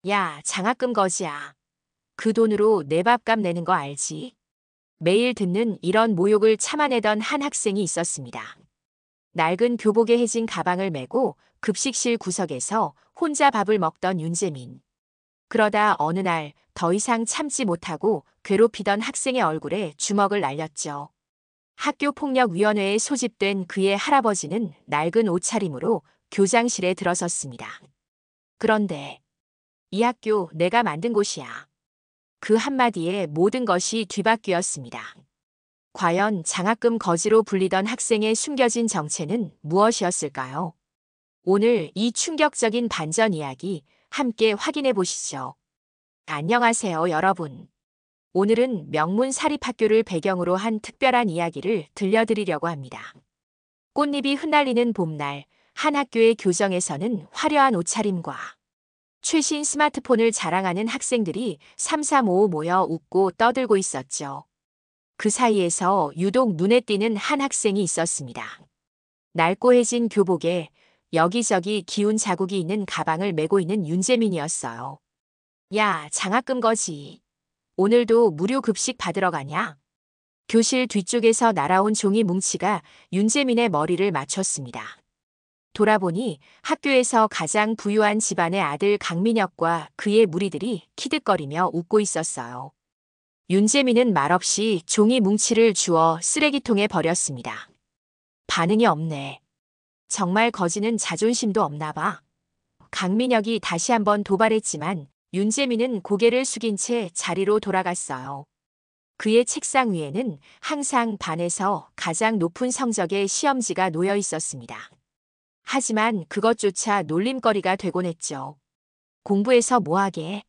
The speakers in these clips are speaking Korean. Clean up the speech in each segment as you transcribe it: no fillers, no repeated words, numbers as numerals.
야, 장학금 거지야. 그 돈으로 내 밥값 내는 거 알지? 매일 듣는 이런 모욕을 참아내던 한 학생이 있었습니다. 낡은 교복에 해진 가방을 메고 급식실 구석에서 혼자 밥을 먹던 윤재민. 그러다 어느 날 더 이상 참지 못하고 괴롭히던 학생의 얼굴에 주먹을 날렸죠. 학교폭력위원회에 소집된 그의 할아버지는 낡은 옷차림으로 교장실에 들어섰습니다. 그런데 이 학교 내가 만든 곳이야. 그 한마디에 모든 것이 뒤바뀌었습니다. 과연 장학금 거지로 불리던 학생의 숨겨진 정체는 무엇이었을까요? 오늘 이 충격적인 반전 이야기 함께 확인해 보시죠. 안녕하세요, 여러분. 오늘은 명문 사립학교를 배경으로 한 특별한 이야기를 들려드리려고 합니다. 꽃잎이 흩날리는 봄날, 한 학교의 교정에서는 화려한 옷차림과 최신 스마트폰을 자랑하는 학생들이 삼삼오오 모여 웃고 떠들고 있었죠. 그 사이에서 유독 눈에 띄는 한 학생이 있었습니다. 낡고해진 교복에 여기저기 기운 자국이 있는 가방을 메고 있는 윤재민이었어요. 야, 장학금 거지. 오늘도 무료 급식 받으러 가냐? 교실 뒤쪽에서 날아온 종이 뭉치가 윤재민의 머리를 맞췄습니다. 돌아보니 학교에서 가장 부유한 집안의 아들 강민혁과 그의 무리들이 키득거리며 웃고 있었어요. 윤재민은 말없이 종이 뭉치를 주워 쓰레기통에 버렸습니다. 반응이 없네. 정말 거지는 자존심도 없나 봐. 강민혁이 다시 한번 도발했지만 윤재민은 고개를 숙인 채 자리로 돌아갔어요. 그의 책상 위에는 항상 반에서 가장 높은 성적의 시험지가 놓여 있었습니다. 하지만 그것조차 놀림거리가 되곤 했죠. 공부해서 뭐하게?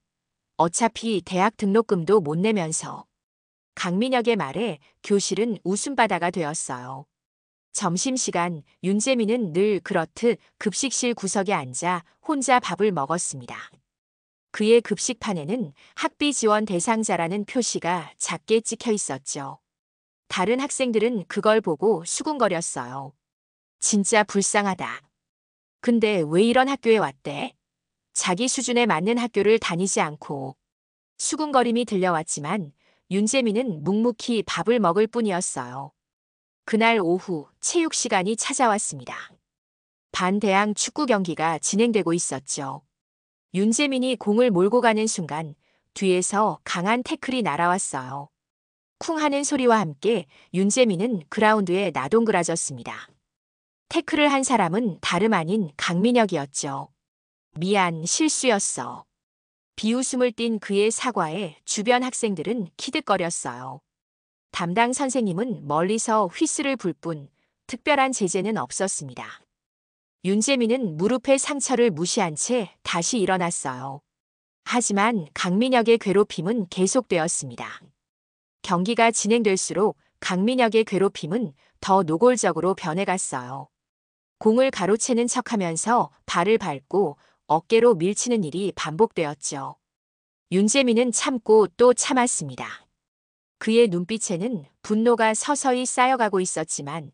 어차피 대학 등록금도 못 내면서. 강민혁의 말에 교실은 웃음바다가 되었어요. 점심시간 윤재민은 늘 그렇듯 급식실 구석에 앉아 혼자 밥을 먹었습니다. 그의 급식판에는 학비 지원 대상자라는 표시가 작게 찍혀 있었죠. 다른 학생들은 그걸 보고 수군거렸어요. 진짜 불쌍하다. 근데 왜 이런 학교에 왔대? 자기 수준에 맞는 학교를 다니지 않고. 수군거림이 들려왔지만 윤재민은 묵묵히 밥을 먹을 뿐이었어요. 그날 오후 체육 시간이 찾아왔습니다. 반대항 축구 경기가 진행되고 있었죠. 윤재민이 공을 몰고 가는 순간 뒤에서 강한 태클이 날아왔어요. 쿵 하는 소리와 함께 윤재민은 그라운드에 나동그라졌습니다. 태클을 한 사람은 다름 아닌 강민혁이었죠. 미안, 실수였어. 비웃음을 띤 그의 사과에 주변 학생들은 키득거렸어요. 담당 선생님은 멀리서 휘슬을 불 뿐 특별한 제재는 없었습니다. 윤재민은 무릎의 상처를 무시한 채 다시 일어났어요. 하지만 강민혁의 괴롭힘은 계속되었습니다. 경기가 진행될수록 강민혁의 괴롭힘은 더 노골적으로 변해갔어요. 공을 가로채는 척하면서 발을 밟고 어깨로 밀치는 일이 반복되었죠. 윤재민은 참고 또 참았습니다. 그의 눈빛에는 분노가 서서히 쌓여가고 있었지만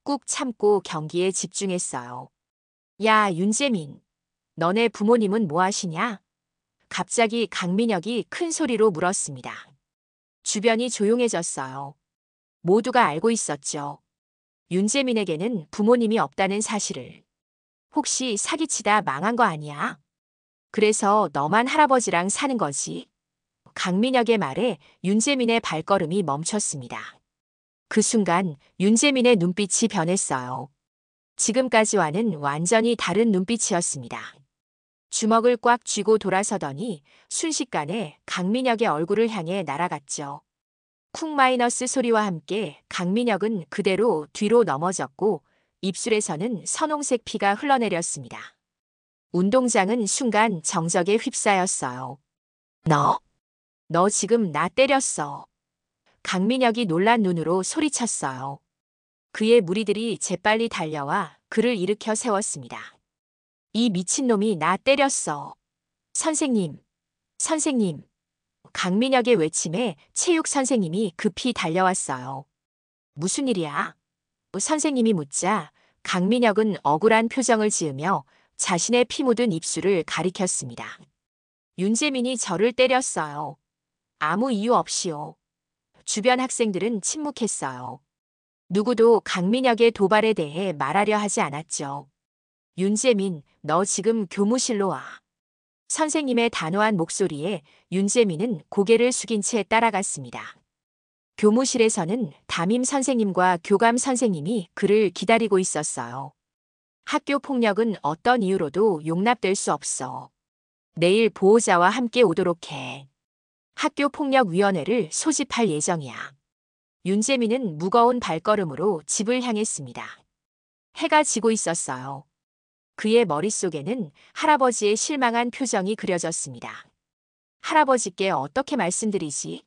꾹 참고 경기에 집중했어요. 야, 윤재민. 너네 부모님은 뭐 하시냐? 갑자기 강민혁이 큰 소리로 물었습니다. 주변이 조용해졌어요. 모두가 알고 있었죠. 윤재민에게는 부모님이 없다는 사실을. 혹시 사기치다 망한 거 아니야? 그래서 너만 할아버지랑 사는 거지. 강민혁의 말에 윤재민의 발걸음이 멈췄습니다. 그 순간 윤재민의 눈빛이 변했어요. 지금까지와는 완전히 다른 눈빛이었습니다. 주먹을 꽉 쥐고 돌아서더니 순식간에 강민혁의 얼굴을 향해 날아갔죠. 쿵 마이너스 소리와 함께 강민혁은 그대로 뒤로 넘어졌고 입술에서는 선홍색 피가 흘러내렸습니다. 운동장은 순간 정적에 휩싸였어요. 너 지금 나 때렸어. 강민혁이 놀란 눈으로 소리쳤어요. 그의 무리들이 재빨리 달려와 그를 일으켜 세웠습니다. 이 미친놈이 나 때렸어. 선생님, 선생님. 강민혁의 외침에 체육 선생님이 급히 달려왔어요. 무슨 일이야? 선생님이 묻자 강민혁은 억울한 표정을 지으며 자신의 피 묻은 입술을 가리켰습니다. 윤재민이 저를 때렸어요. 아무 이유 없이요. 주변 학생들은 침묵했어요. 누구도 강민혁의 도발에 대해 말하려 하지 않았죠. 윤재민, 너 지금 교무실로 와. 선생님의 단호한 목소리에 윤재민은 고개를 숙인 채 따라갔습니다. 교무실에서는 담임 선생님과 교감 선생님이 그를 기다리고 있었어요. 학교 폭력은 어떤 이유로도 용납될 수 없어. 내일 보호자와 함께 오도록 해. 학교폭력위원회를 소집할 예정이야. 윤재민은 무거운 발걸음으로 집을 향했습니다. 해가 지고 있었어요. 그의 머릿속에는 할아버지의 실망한 표정이 그려졌습니다. 할아버지께 어떻게 말씀드리지?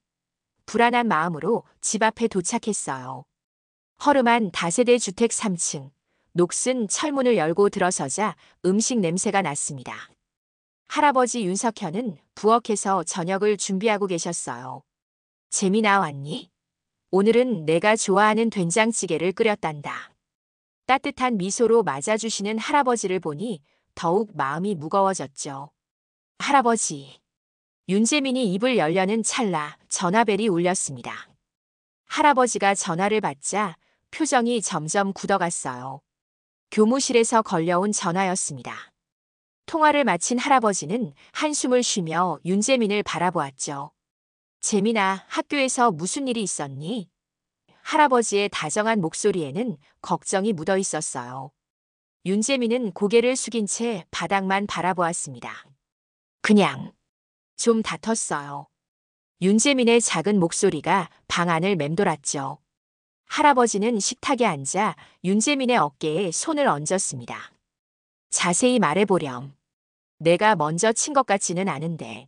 불안한 마음으로 집 앞에 도착했어요. 허름한 다세대 주택 3층, 녹슨 철문을 열고 들어서자 음식 냄새가 났습니다. 할아버지 윤석현은 부엌에서 저녁을 준비하고 계셨어요. 재민아 왔니? 오늘은 내가 좋아하는 된장찌개를 끓였단다. 따뜻한 미소로 맞아주시는 할아버지를 보니 더욱 마음이 무거워졌죠. 할아버지. 윤재민이 입을 열려는 찰나 전화벨이 울렸습니다. 할아버지가 전화를 받자 표정이 점점 굳어갔어요. 교무실에서 걸려온 전화였습니다. 통화를 마친 할아버지는 한숨을 쉬며 윤재민을 바라보았죠. 재민아, 학교에서 무슨 일이 있었니? 할아버지의 다정한 목소리에는 걱정이 묻어 있었어요. 윤재민은 고개를 숙인 채 바닥만 바라보았습니다. 그냥 좀 다퉜어요. 윤재민의 작은 목소리가 방 안을 맴돌았죠. 할아버지는 식탁에 앉아 윤재민의 어깨에 손을 얹었습니다. 자세히 말해보렴. 내가 먼저 친 것 같지는 않은데.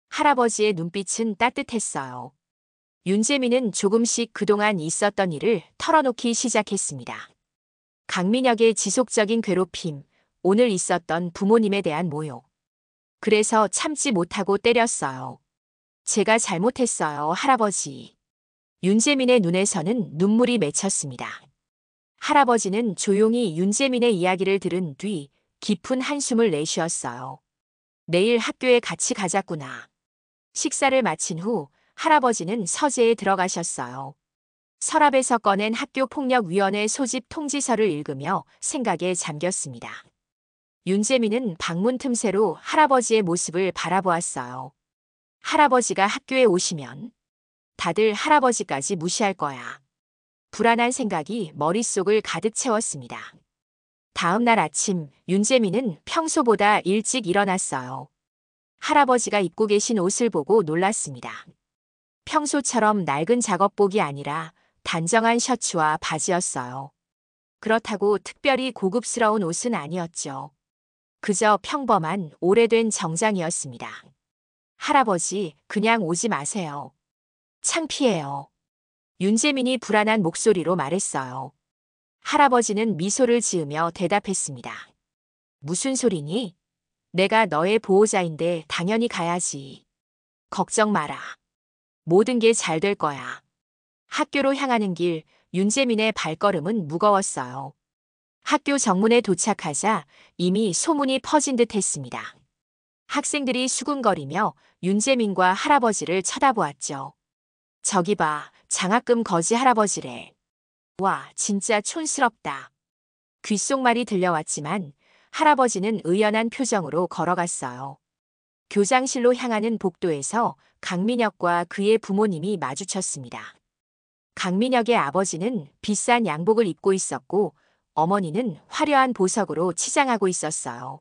할아버지의 눈빛은 따뜻했어요. 윤재민은 조금씩 그동안 있었던 일을 털어놓기 시작했습니다. 강민혁의 지속적인 괴롭힘, 오늘 있었던 부모님에 대한 모욕. 그래서 참지 못하고 때렸어요. 제가 잘못했어요, 할아버지. 윤재민의 눈에서는 눈물이 맺혔습니다. 할아버지는 조용히 윤재민의 이야기를 들은 뒤 깊은 한숨을 내쉬었어요. 내일 학교에 같이 가자꾸나. 식사를 마친 후 할아버지는 서재에 들어가셨어요. 서랍에서 꺼낸 학교폭력위원회 소집 통지서를 읽으며 생각에 잠겼습니다. 윤재민은 방문 틈새로 할아버지의 모습을 바라보았어요. 할아버지가 학교에 오시면 다들 할아버지까지 무시할 거야. 불안한 생각이 머릿속을 가득 채웠습니다. 다음 날 아침 윤재민은 평소보다 일찍 일어났어요. 할아버지가 입고 계신 옷을 보고 놀랐습니다. 평소처럼 낡은 작업복이 아니라 단정한 셔츠와 바지였어요. 그렇다고 특별히 고급스러운 옷은 아니었죠. 그저 평범한 오래된 정장이었습니다. 할아버지, 그냥 오지 마세요. 창피해요. 윤재민이 불안한 목소리로 말했어요. 할아버지는 미소를 지으며 대답했습니다. 무슨 소리니? 내가 너의 보호자인데 당연히 가야지. 걱정 마라. 모든 게 잘 될 거야. 학교로 향하는 길, 윤재민의 발걸음은 무거웠어요. 학교 정문에 도착하자 이미 소문이 퍼진 듯 했습니다. 학생들이 수군거리며 윤재민과 할아버지를 쳐다보았죠. 저기 봐, 장학금 거지 할아버지래. 와, 진짜 촌스럽다. 귓속말이 들려왔지만 할아버지는 의연한 표정으로 걸어갔어요. 교장실로 향하는 복도에서 강민혁과 그의 부모님이 마주쳤습니다. 강민혁의 아버지는 비싼 양복을 입고 있었고 어머니는 화려한 보석으로 치장하고 있었어요.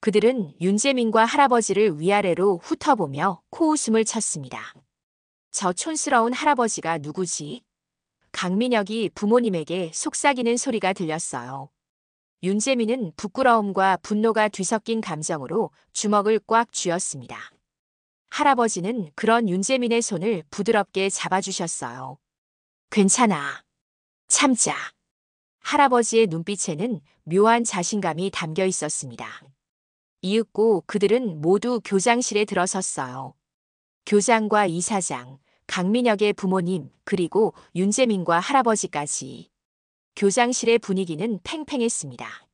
그들은 윤재민과 할아버지를 위아래로 훑어보며 코웃음을 쳤습니다. 저 촌스러운 할아버지가 누구지? 강민혁이 부모님에게 속삭이는 소리가 들렸어요. 윤재민은 부끄러움과 분노가 뒤섞인 감정으로 주먹을 꽉 쥐었습니다. 할아버지는 그런 윤재민의 손을 부드럽게 잡아주셨어요. 괜찮아. 참자. 할아버지의 눈빛에는 묘한 자신감이 담겨 있었습니다. 이윽고 그들은 모두 교장실에 들어섰어요. 교장과 이사장, 강민혁의 부모님, 그리고 윤재민과 할아버지까지. 교장실의 분위기는 팽팽했습니다.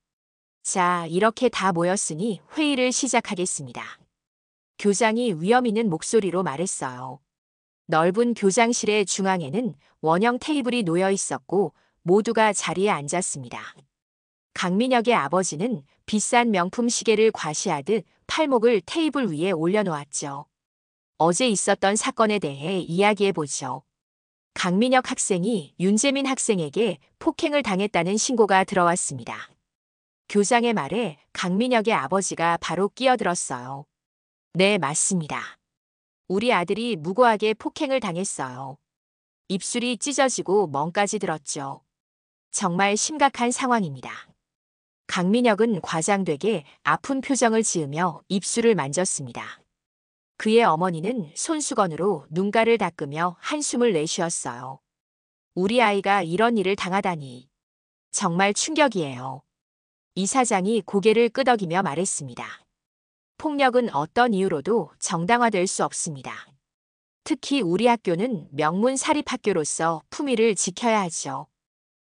자, 이렇게 다 모였으니 회의를 시작하겠습니다. 교장이 위험 있는 목소리로 말했어요. 넓은 교장실의 중앙에는 원형 테이블이 놓여 있었고 모두가 자리에 앉았습니다. 강민혁의 아버지는 비싼 명품 시계를 과시하듯 팔목을 테이블 위에 올려놓았죠. 어제 있었던 사건에 대해 이야기해보죠. 강민혁 학생이 윤재민 학생에게 폭행을 당했다는 신고가 들어왔습니다. 교장의 말에 강민혁의 아버지가 바로 끼어들었어요. 네, 맞습니다. 우리 아들이 무고하게 폭행을 당했어요. 입술이 찢어지고 멍까지 들었죠. 정말 심각한 상황입니다. 강민혁은 과장되게 아픈 표정을 지으며 입술을 만졌습니다. 그의 어머니는 손수건으로 눈가를 닦으며 한숨을 내쉬었어요. 우리 아이가 이런 일을 당하다니. 정말 충격이에요. 이사장이 고개를 끄덕이며 말했습니다. 폭력은 어떤 이유로도 정당화될 수 없습니다. 특히 우리 학교는 명문 사립학교로서 품위를 지켜야 하죠.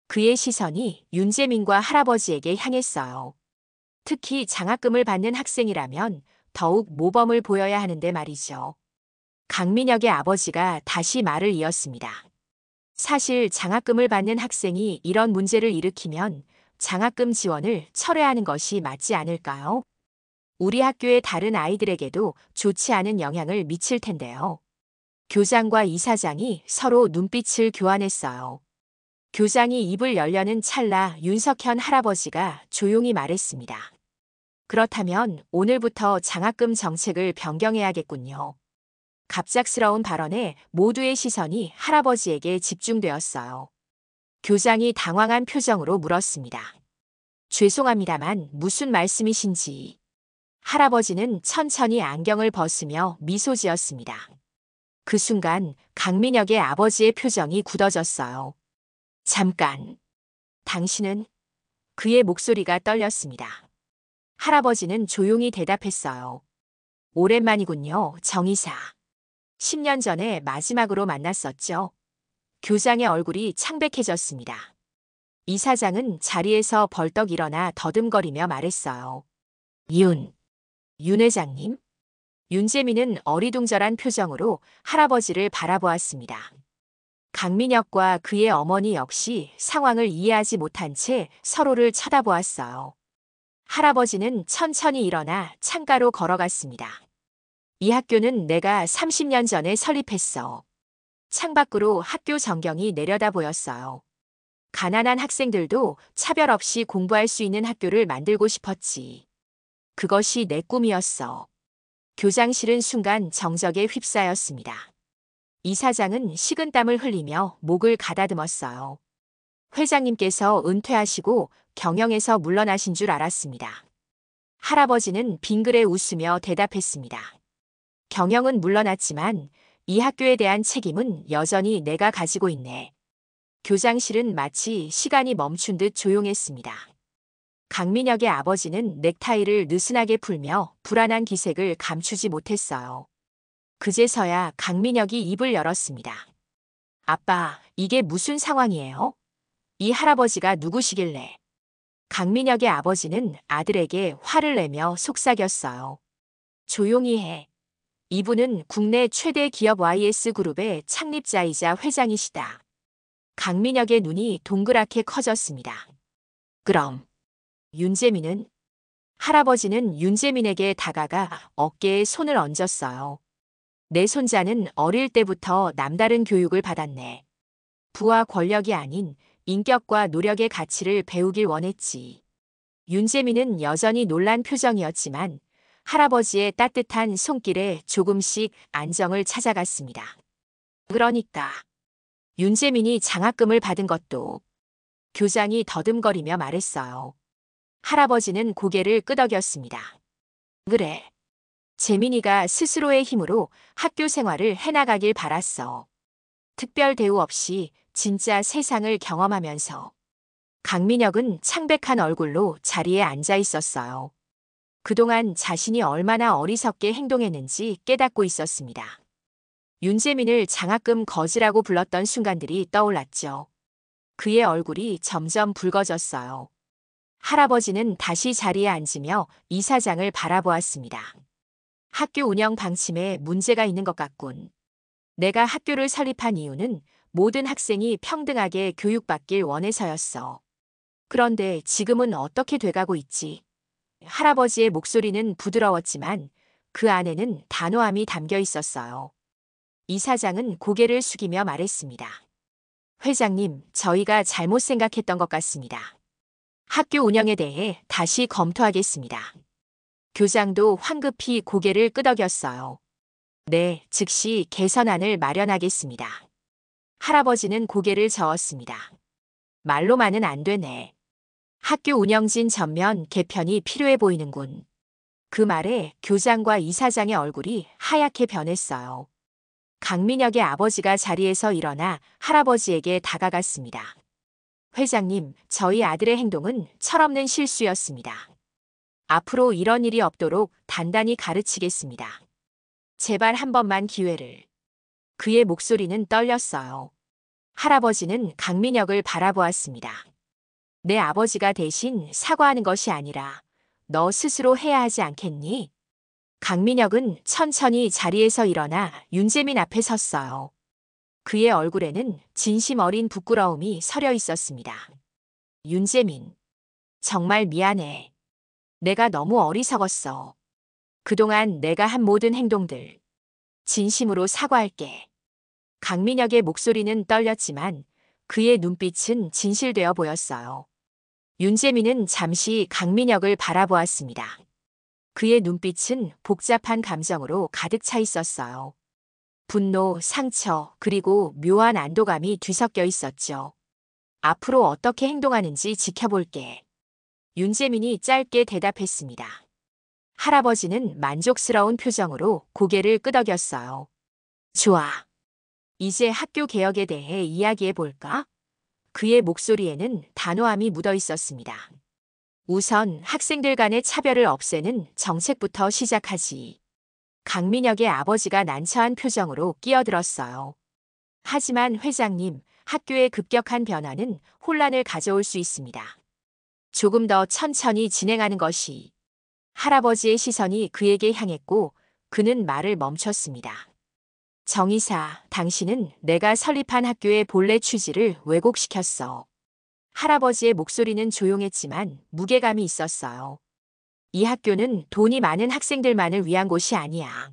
그의 시선이 윤재민과 할아버지에게 향했어요. 특히 장학금을 받는 학생이라면 더욱 모범을 보여야 하는데 말이죠. 강민혁의 아버지가 다시 말을 이었습니다. 사실 장학금을 받는 학생이 이런 문제를 일으키면 장학금 지원을 철회하는 것이 맞지 않을까요? 우리 학교의 다른 아이들에게도 좋지 않은 영향을 미칠 텐데요. 교장과 이사장이 서로 눈빛을 교환했어요. 교장이 입을 열려는 찰나 윤석현 할아버지가 조용히 말했습니다. 그렇다면 오늘부터 장학금 정책을 변경해야겠군요. 갑작스러운 발언에 모두의 시선이 할아버지에게 집중되었어요. 교장이 당황한 표정으로 물었습니다. 죄송합니다만 무슨 말씀이신지. 할아버지는 천천히 안경을 벗으며 미소 지었습니다. 그 순간 강민혁의 아버지의 표정이 굳어졌어요. 잠깐. 당신은? 그의 목소리가 떨렸습니다. 할아버지는 조용히 대답했어요. 오랜만이군요, 정 이사. 10년 전에 마지막으로 만났었죠. 교장의 얼굴이 창백해졌습니다. 이사장은 자리에서 벌떡 일어나 더듬거리며 말했어요. 윤 회장님? 윤재민은 어리둥절한 표정으로 할아버지를 바라보았습니다. 강민혁과 그의 어머니 역시 상황을 이해하지 못한 채 서로를 쳐다보았어요. 할아버지는 천천히 일어나 창가로 걸어갔습니다. 이 학교는 내가 30년 전에 설립했어. 창밖으로 학교 전경이 내려다 보였어요. 가난한 학생들도 차별 없이 공부할 수 있는 학교를 만들고 싶었지. 그것이 내 꿈이었어. 교장실은 순간 정적에 휩싸였습니다. 이사장은 식은땀을 흘리며 목을 가다듬었어요. 회장님께서 은퇴하시고 경영에서 물러나신 줄 알았습니다. 할아버지는 빙그레 웃으며 대답했습니다. 경영은 물러났지만 이 학교에 대한 책임은 여전히 내가 가지고 있네. 교장실은 마치 시간이 멈춘 듯 조용했습니다. 강민혁의 아버지는 넥타이를 느슨하게 풀며 불안한 기색을 감추지 못했어요. 그제서야 강민혁이 입을 열었습니다. 아빠, 이게 무슨 상황이에요? 이 할아버지가 누구시길래? 강민혁의 아버지는 아들에게 화를 내며 속삭였어요. 조용히 해. 이분은 국내 최대 기업 YS그룹의 창립자이자 회장이시다. 강민혁의 눈이 동그랗게 커졌습니다. 그럼 윤재민은? 할아버지는 윤재민에게 다가가 어깨에 손을 얹었어요. 내 손자는 어릴 때부터 남다른 교육을 받았네. 부와 권력이 아닌 인격과 노력의 가치를 배우길 원했지. 윤재민은 여전히 놀란 표정이었지만 할아버지의 따뜻한 손길에 조금씩 안정을 찾아갔습니다. 그러니까 윤재민이 장학금을 받은 것도. 교장이 더듬거리며 말했어요. 할아버지는 고개를 끄덕였습니다. 그래. 재민이가 스스로의 힘으로 학교 생활을 해나가길 바랐어. 특별 대우 없이 진짜 세상을 경험하면서. 강민혁은 창백한 얼굴로 자리에 앉아 있었어요. 그동안 자신이 얼마나 어리석게 행동했는지 깨닫고 있었습니다. 윤재민을 장학금 거지라고 불렀던 순간들이 떠올랐죠. 그의 얼굴이 점점 붉어졌어요. 할아버지는 다시 자리에 앉으며 이사장을 바라보았습니다. 학교 운영 방침에 문제가 있는 것 같군. 내가 학교를 설립한 이유는 모든 학생이 평등하게 교육받길 원해서였어. 그런데 지금은 어떻게 돼가고 있지? 할아버지의 목소리는 부드러웠지만 그 안에는 단호함이 담겨 있었어요. 이사장은 고개를 숙이며 말했습니다. 회장님, 저희가 잘못 생각했던 것 같습니다. 학교 운영에 대해 다시 검토하겠습니다. 교장도 황급히 고개를 끄덕였어요. 네, 즉시 개선안을 마련하겠습니다. 할아버지는 고개를 저었습니다. 말로만은 안 되네. 학교 운영진 전면 개편이 필요해 보이는군. 그 말에 교장과 이사장의 얼굴이 하얗게 변했어요. 강민혁의 아버지가 자리에서 일어나 할아버지에게 다가갔습니다. 회장님, 저희 아들의 행동은 철없는 실수였습니다. 앞으로 이런 일이 없도록 단단히 가르치겠습니다. 제발 한 번만 기회를. 그의 목소리는 떨렸어요. 할아버지는 강민혁을 바라보았습니다. 내 아버지가 대신 사과하는 것이 아니라 너 스스로 해야 하지 않겠니? 강민혁은 천천히 자리에서 일어나 윤재민 앞에 섰어요. 그의 얼굴에는 진심 어린 부끄러움이 서려 있었습니다. 윤재민, 정말 미안해. 내가 너무 어리석었어. 그동안 내가 한 모든 행동들, 진심으로 사과할게. 강민혁의 목소리는 떨렸지만 그의 눈빛은 진실되어 보였어요. 윤재민은 잠시 강민혁을 바라보았습니다. 그의 눈빛은 복잡한 감정으로 가득 차 있었어요. 분노, 상처, 그리고 묘한 안도감이 뒤섞여 있었죠. 앞으로 어떻게 행동하는지 지켜볼게. 윤재민이 짧게 대답했습니다. 할아버지는 만족스러운 표정으로 고개를 끄덕였어요. 좋아. 이제 학교 개혁에 대해 이야기해 볼까? 그의 목소리에는 단호함이 묻어 있었습니다. 우선 학생들 간의 차별을 없애는 정책부터 시작하지. 강민혁의 아버지가 난처한 표정으로 끼어들었어요. 하지만 회장님, 학교의 급격한 변화는 혼란을 가져올 수 있습니다. 조금 더 천천히 진행하는 것이. 할아버지의 시선이 그에게 향했고 그는 말을 멈췄습니다. 정이사, 당신은 내가 설립한 학교의 본래 취지를 왜곡시켰어. 할아버지의 목소리는 조용했지만 무게감이 있었어요. 이 학교는 돈이 많은 학생들만을 위한 곳이 아니야.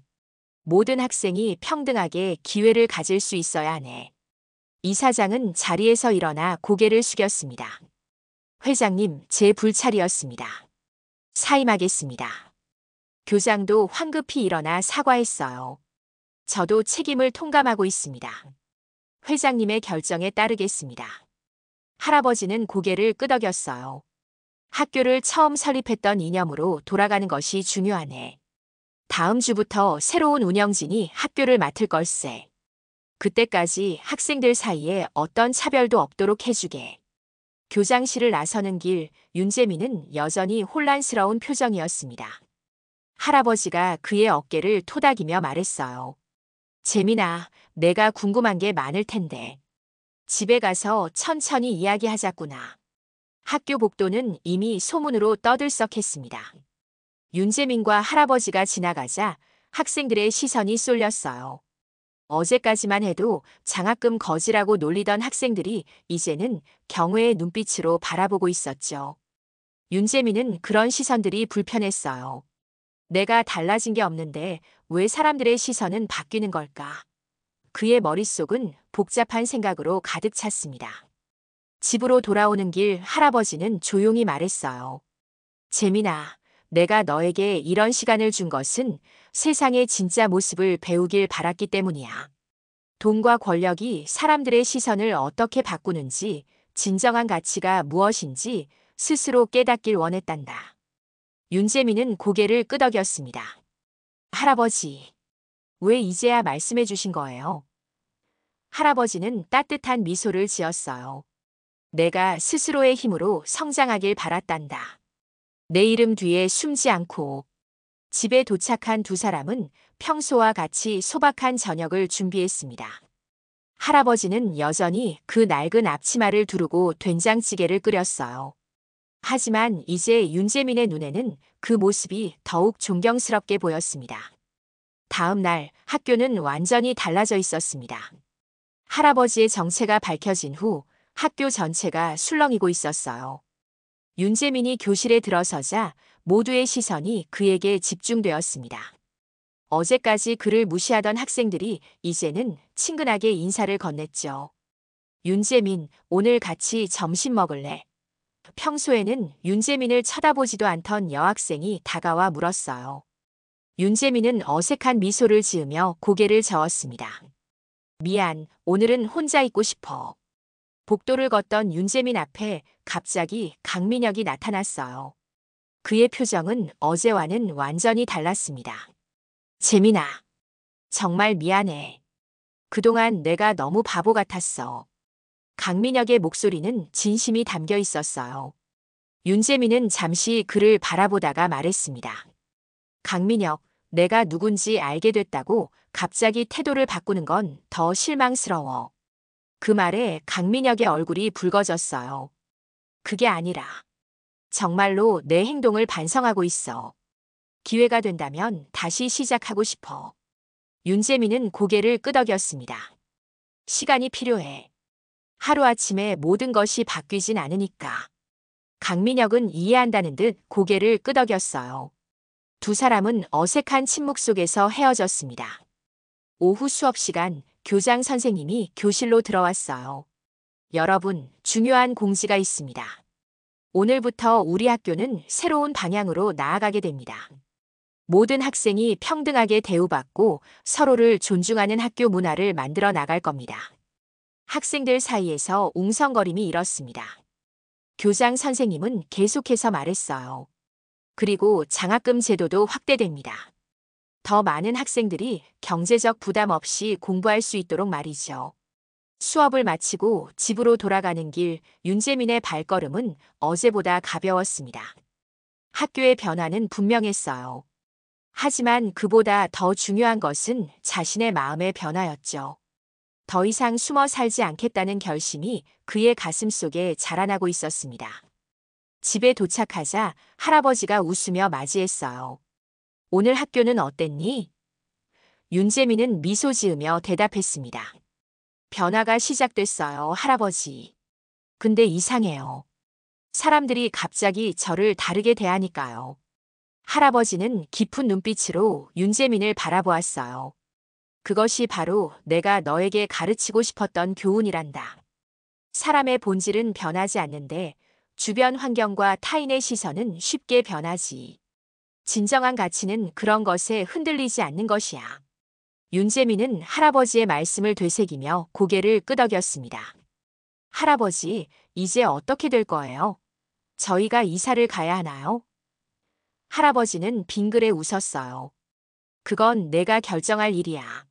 모든 학생이 평등하게 기회를 가질 수 있어야 하네. 이사장은 자리에서 일어나 고개를 숙였습니다. 회장님, 제 불찰이었습니다. 사임하겠습니다. 교장도 황급히 일어나 사과했어요. 저도 책임을 통감하고 있습니다. 회장님의 결정에 따르겠습니다. 할아버지는 고개를 끄덕였어요. 학교를 처음 설립했던 이념으로 돌아가는 것이 중요하네. 다음 주부터 새로운 운영진이 학교를 맡을 걸세. 그때까지 학생들 사이에 어떤 차별도 없도록 해주게. 교장실을 나서는 길, 윤재민은 여전히 혼란스러운 표정이었습니다. 할아버지가 그의 어깨를 토닥이며 말했어요. 재민아, 내가 궁금한 게 많을 텐데. 집에 가서 천천히 이야기하자꾸나. 학교 복도는 이미 소문으로 떠들썩했습니다. 윤재민과 할아버지가 지나가자 학생들의 시선이 쏠렸어요. 어제까지만 해도 장학금 거지라고 놀리던 학생들이 이제는 경외의 눈빛으로 바라보고 있었죠. 윤재민은 그런 시선들이 불편했어요. 내가 달라진 게 없는데 왜 사람들의 시선은 바뀌는 걸까? 그의 머릿속은 복잡한 생각으로 가득 찼습니다. 집으로 돌아오는 길 할아버지는 조용히 말했어요. 재민아, 내가 너에게 이런 시간을 준 것은 세상의 진짜 모습을 배우길 바랐기 때문이야. 돈과 권력이 사람들의 시선을 어떻게 바꾸는지, 진정한 가치가 무엇인지 스스로 깨닫길 원했단다. 윤재민은 고개를 끄덕였습니다. 할아버지, 왜 이제야 말씀해 주신 거예요? 할아버지는 따뜻한 미소를 지었어요. 내가 스스로의 힘으로 성장하길 바랐단다. 내 이름 뒤에 숨지 않고. 집에 도착한 두 사람은 평소와 같이 소박한 저녁을 준비했습니다. 할아버지는 여전히 그 낡은 앞치마를 두르고 된장찌개를 끓였어요. 하지만 이제 윤재민의 눈에는 그 모습이 더욱 존경스럽게 보였습니다. 다음 날 학교는 완전히 달라져 있었습니다. 할아버지의 정체가 밝혀진 후 학교 전체가 술렁이고 있었어요. 윤재민이 교실에 들어서자 모두의 시선이 그에게 집중되었습니다. 어제까지 그를 무시하던 학생들이 이제는 친근하게 인사를 건넸죠. 윤재민, 오늘 같이 점심 먹을래? 평소에는 윤재민을 쳐다보지도 않던 여학생이 다가와 물었어요. 윤재민은 어색한 미소를 지으며 고개를 저었습니다. 미안, 오늘은 혼자 있고 싶어. 복도를 걷던 윤재민 앞에 갑자기 강민혁이 나타났어요. 그의 표정은 어제와는 완전히 달랐습니다. 재민아, 정말 미안해. 그동안 내가 너무 바보 같았어. 강민혁의 목소리는 진심이 담겨 있었어요. 윤재민은 잠시 그를 바라보다가 말했습니다. 강민혁, 내가 누군지 알게 됐다고 갑자기 태도를 바꾸는 건 더 실망스러워. 그 말에 강민혁의 얼굴이 붉어졌어요. 그게 아니라 정말로 내 행동을 반성하고 있어. 기회가 된다면 다시 시작하고 싶어. 윤재민은 고개를 끄덕였습니다. 시간이 필요해. 하루아침에 모든 것이 바뀌진 않으니까. 강민혁은 이해한다는 듯 고개를 끄덕였어요. 두 사람은 어색한 침묵 속에서 헤어졌습니다. 오후 수업 시간, 교장 선생님이 교실로 들어왔어요. 여러분, 중요한 공지가 있습니다. 오늘부터 우리 학교는 새로운 방향으로 나아가게 됩니다. 모든 학생이 평등하게 대우받고 서로를 존중하는 학교 문화를 만들어 나갈 겁니다. 학생들 사이에서 웅성거림이 일었습니다. 교장 선생님은 계속해서 말했어요. 그리고 장학금 제도도 확대됩니다. 더 많은 학생들이 경제적 부담 없이 공부할 수 있도록 말이죠. 수업을 마치고 집으로 돌아가는 길, 윤재민의 발걸음은 어제보다 가벼웠습니다. 학교의 변화는 분명했어요. 하지만 그보다 더 중요한 것은 자신의 마음의 변화였죠. 더 이상 숨어 살지 않겠다는 결심이 그의 가슴 속에 자라나고 있었습니다. 집에 도착하자 할아버지가 웃으며 맞이했어요. 오늘 학교는 어땠니? 윤재민은 미소 지으며 대답했습니다. 변화가 시작됐어요, 할아버지. 근데 이상해요. 사람들이 갑자기 저를 다르게 대하니까요. 할아버지는 깊은 눈빛으로 윤재민을 바라보았어요. 그것이 바로 내가 너에게 가르치고 싶었던 교훈이란다. 사람의 본질은 변하지 않는데 주변 환경과 타인의 시선은 쉽게 변하지. 진정한 가치는 그런 것에 흔들리지 않는 것이야. 윤재민은 할아버지의 말씀을 되새기며 고개를 끄덕였습니다. 할아버지, 이제 어떻게 될 거예요? 저희가 이사를 가야 하나요? 할아버지는 빙그레 웃었어요. 그건 내가 결정할 일이야.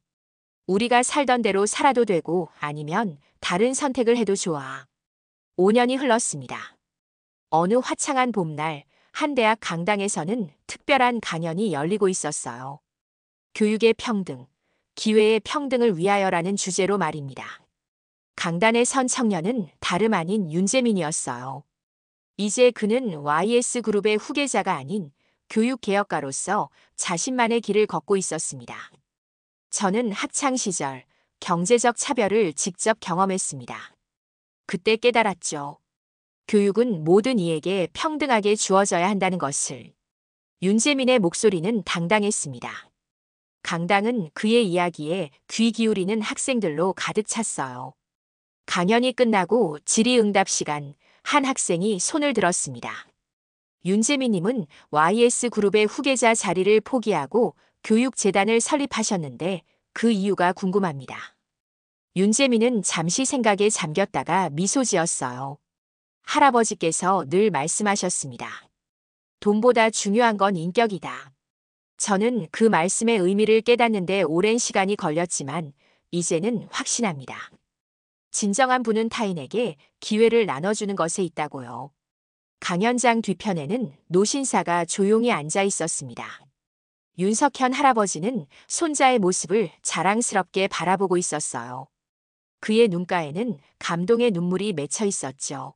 우리가 살던 대로 살아도 되고 아니면 다른 선택을 해도 좋아. 5년이 흘렀습니다. 어느 화창한 봄날, 한 대학 강당에서는 특별한 강연이 열리고 있었어요. 교육의 평등, 기회의 평등을 위하여라는 주제로 말입니다. 강단에 선 청년은 다름 아닌 윤재민이었어요. 이제 그는 YS그룹의 후계자가 아닌 교육개혁가로서 자신만의 길을 걷고 있었습니다. 저는 학창시절 경제적 차별을 직접 경험했습니다. 그때 깨달았죠. 교육은 모든 이에게 평등하게 주어져야 한다는 것을. 윤재민의 목소리는 당당했습니다. 강당은 그의 이야기에 귀 기울이는 학생들로 가득 찼어요. 강연이 끝나고 질의응답 시간, 한 학생이 손을 들었습니다. 윤재민님은 YS그룹의 후계자 자리를 포기하고 교육재단을 설립하셨는데 그 이유가 궁금합니다. 윤재민은 잠시 생각에 잠겼다가 미소 지었어요. 할아버지께서 늘 말씀하셨습니다. 돈보다 중요한 건 인격이다. 저는 그 말씀의 의미를 깨닫는데 오랜 시간이 걸렸지만 이제는 확신합니다. 진정한 부는 타인에게 기회를 나눠주는 것에 있다고요. 강연장 뒤편에는 노신사가 조용히 앉아 있었습니다. 윤석현 할아버지는 손자의 모습을 자랑스럽게 바라보고 있었어요. 그의 눈가에는 감동의 눈물이 맺혀 있었죠.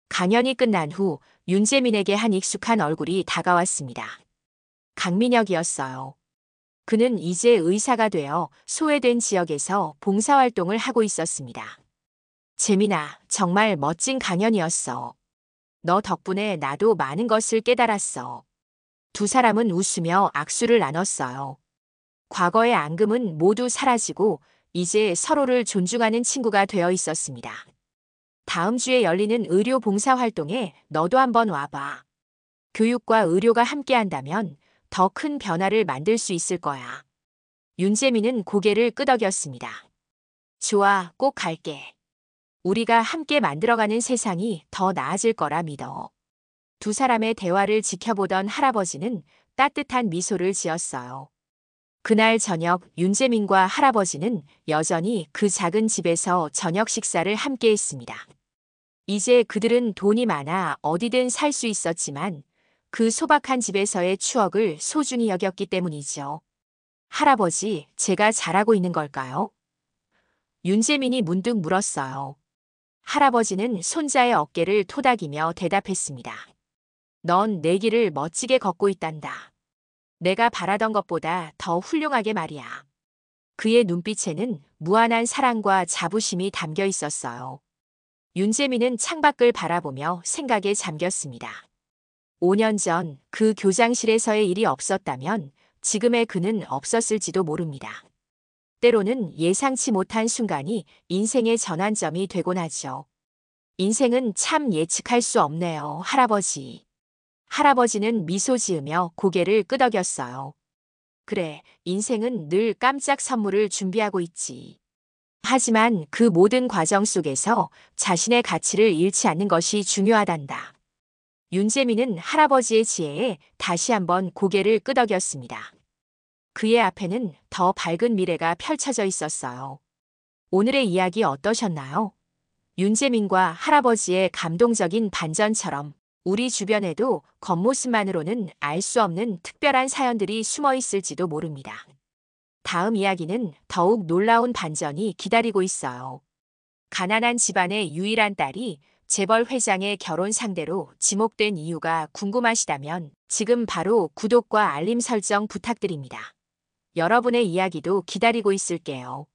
강연이 끝난 후 윤재민에게 한 익숙한 얼굴이 다가왔습니다. 강민혁이었어요. 그는 이제 의사가 되어 소외된 지역에서 봉사활동을 하고 있었습니다. 재민아, 정말 멋진 강연이었어. 너 덕분에 나도 많은 것을 깨달았어. 두 사람은 웃으며 악수를 나눴어요. 과거의 앙금은 모두 사라지고 이제 서로를 존중하는 친구가 되어 있었습니다. 다음 주에 열리는 의료 봉사 활동에 너도 한번 와봐. 교육과 의료가 함께한다면 더 큰 변화를 만들 수 있을 거야. 윤재민은 고개를 끄덕였습니다. 좋아, 꼭 갈게. 우리가 함께 만들어가는 세상이 더 나아질 거라 믿어. 두 사람의 대화를 지켜보던 할아버지는 따뜻한 미소를 지었어요. 그날 저녁 윤재민과 할아버지는 여전히 그 작은 집에서 저녁 식사를 함께 했습니다. 이제 그들은 돈이 많아 어디든 살 수 있었지만 그 소박한 집에서의 추억을 소중히 여겼기 때문이죠. 할아버지, 제가 잘하고 있는 걸까요? 윤재민이 문득 물었어요. 할아버지는 손자의 어깨를 토닥이며 대답했습니다. 넌 내 길을 멋지게 걷고 있단다. 내가 바라던 것보다 더 훌륭하게 말이야. 그의 눈빛에는 무한한 사랑과 자부심이 담겨 있었어요. 윤재민은 창밖을 바라보며 생각에 잠겼습니다. 5년 전 그 교장실에서의 일이 없었다면 지금의 그는 없었을지도 모릅니다. 때로는 예상치 못한 순간이 인생의 전환점이 되곤 하죠. 인생은 참 예측할 수 없네요, 할아버지. 할아버지는 미소 지으며 고개를 끄덕였어요. 그래, 인생은 늘 깜짝 선물을 준비하고 있지. 하지만 그 모든 과정 속에서 자신의 가치를 잃지 않는 것이 중요하단다. 윤재민은 할아버지의 지혜에 다시 한번 고개를 끄덕였습니다. 그의 앞에는 더 밝은 미래가 펼쳐져 있었어요. 오늘의 이야기 어떠셨나요? 윤재민과 할아버지의 감동적인 반전처럼 우리 주변에도 겉모습만으로는 알 수 없는 특별한 사연들이 숨어 있을지도 모릅니다. 다음 이야기는 더욱 놀라운 반전이 기다리고 있어요. 가난한 집안의 유일한 딸이 재벌 회장의 결혼 상대로 지목된 이유가 궁금하시다면 지금 바로 구독과 알림 설정 부탁드립니다. 여러분의 이야기도 기다리고 있을게요.